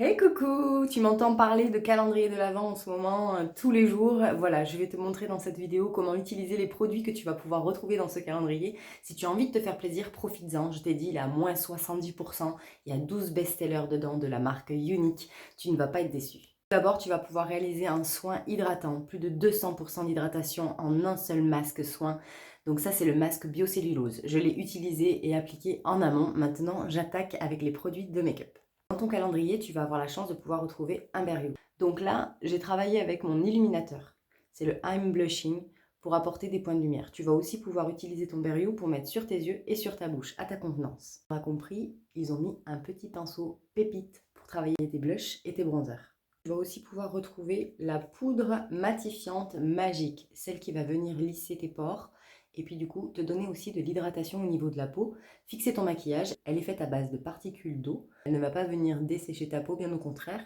Hey coucou, tu m'entends parler de calendrier de l'Avent en ce moment, tous les jours. Voilà, je vais te montrer dans cette vidéo comment utiliser les produits que tu vas pouvoir retrouver dans ce calendrier. Si tu as envie de te faire plaisir, profites-en. Je t'ai dit, il est à moins 70%. Il y a 12 best-sellers dedans de la marque Unique. Tu ne vas pas être déçu. D'abord, tu vas pouvoir réaliser un soin hydratant, plus de 200% d'hydratation en un seul masque soin. Donc ça, c'est le masque biocellulose. Je l'ai utilisé et appliqué en amont. Maintenant, j'attaque avec les produits de make-up. Dans ton calendrier, tu vas avoir la chance de pouvoir retrouver un berry. Donc là, j'ai travaillé avec mon illuminateur. C'est le I'm Blushing pour apporter des points de lumière. Tu vas aussi pouvoir utiliser ton berry pour mettre sur tes yeux et sur ta bouche, à ta contenance. Tu as compris, ils ont mis un petit pinceau pépite pour travailler tes blushs et tes bronzers. Tu vas aussi pouvoir retrouver la poudre matifiante magique, celle qui va venir lisser tes pores et puis du coup te donner aussi de l'hydratation au niveau de la peau. Fixer ton maquillage, elle est faite à base de particules d'eau. Elle ne va pas venir dessécher ta peau, bien au contraire.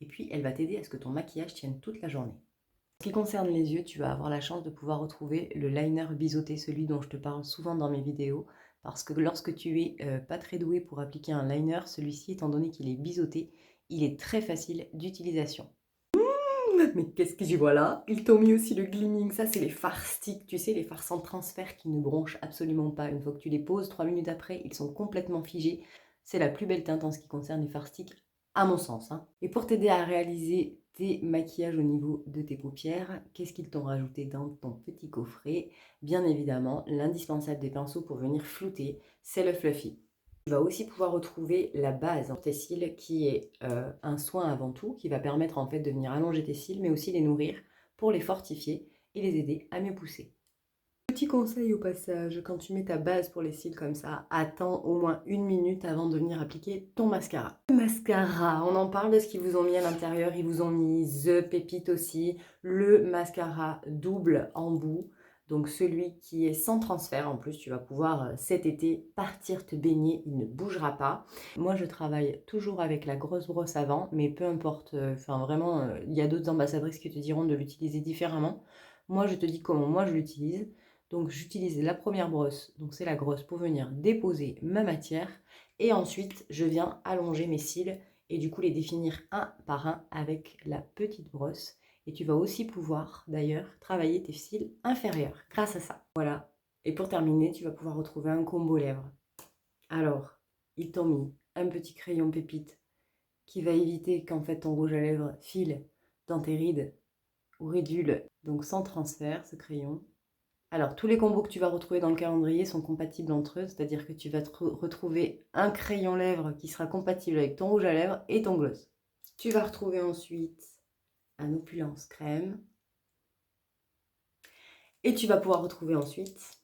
Et puis elle va t'aider à ce que ton maquillage tienne toute la journée. En ce qui concerne les yeux, tu vas avoir la chance de pouvoir retrouver le liner biseauté, celui dont je te parle souvent dans mes vidéos. Parce que lorsque tu es pas très doué pour appliquer un liner, celui-ci, étant donné qu'il est biseauté, il est très facile d'utilisation. Mais qu'est-ce que j'y vois là? Ils t'ont mis aussi le gleaming, ça c'est les fards sticks, tu sais, les fards sans transfert qui ne bronchent absolument pas. Une fois que tu les poses, 3 minutes après, ils sont complètement figés. C'est la plus belle teinte en ce qui concerne les fards sticks, à mon sens. Et pour t'aider à réaliser tes maquillages au niveau de tes paupières, qu'est-ce qu'ils t'ont rajouté dans ton petit coffret? Bien évidemment, l'indispensable des pinceaux pour venir flouter, c'est le Fluffy. Tu vas aussi pouvoir retrouver la base pour tes cils qui est un soin avant tout qui va permettre en fait de venir allonger tes cils mais aussi les nourrir pour les fortifier et les aider à mieux pousser. Petit conseil au passage, quand tu mets ta base pour les cils comme ça, attends au moins 1 minute avant de venir appliquer ton mascara. Le mascara, on en parle de ce qu'ils vous ont mis à l'intérieur, ils vous ont mis The Pépite aussi, le mascara double embout. Donc celui qui est sans transfert, en plus tu vas pouvoir cet été partir te baigner, il ne bougera pas. Moi je travaille toujours avec la grosse brosse avant, mais peu importe, enfin vraiment, il y a d'autres ambassadrices qui te diront de l'utiliser différemment. Moi je te dis comment moi je l'utilise. Donc j'utilise la première brosse, donc c'est la grosse pour venir déposer ma matière. Et ensuite je viens allonger mes cils et du coup les définir un par un avec la petite brosse. Et tu vas aussi pouvoir d'ailleurs travailler tes cils inférieurs grâce à ça. Voilà. Et pour terminer, tu vas pouvoir retrouver un combo lèvres. Alors, ils t'ont mis un petit crayon pépite qui va éviter qu'en fait ton rouge à lèvres file dans tes rides ou ridules. Donc sans transfert ce crayon. Alors, tous les combos que tu vas retrouver dans le calendrier sont compatibles entre eux, c'est-à-dire que tu vas retrouver un crayon lèvres qui sera compatible avec ton rouge à lèvres et ton gloss. Tu vas retrouver ensuite un opulence crème. Et tu vas pouvoir retrouver ensuite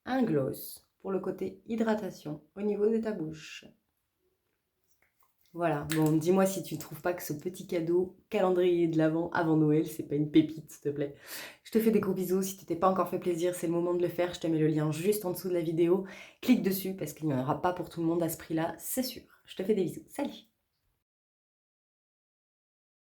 un gloss pour le côté hydratation au niveau de ta bouche. Voilà, bon, dis-moi si tu ne trouves pas que ce petit cadeau calendrier de l'Avent avant Noël, c'est pas une pépite, s'il te plaît. Je te fais des gros bisous, si tu t'es pas encore fait plaisir, c'est le moment de le faire, je te mets le lien juste en dessous de la vidéo. Clique dessus parce qu'il n'y en aura pas pour tout le monde à ce prix-là, c'est sûr. Je te fais des bisous, salut!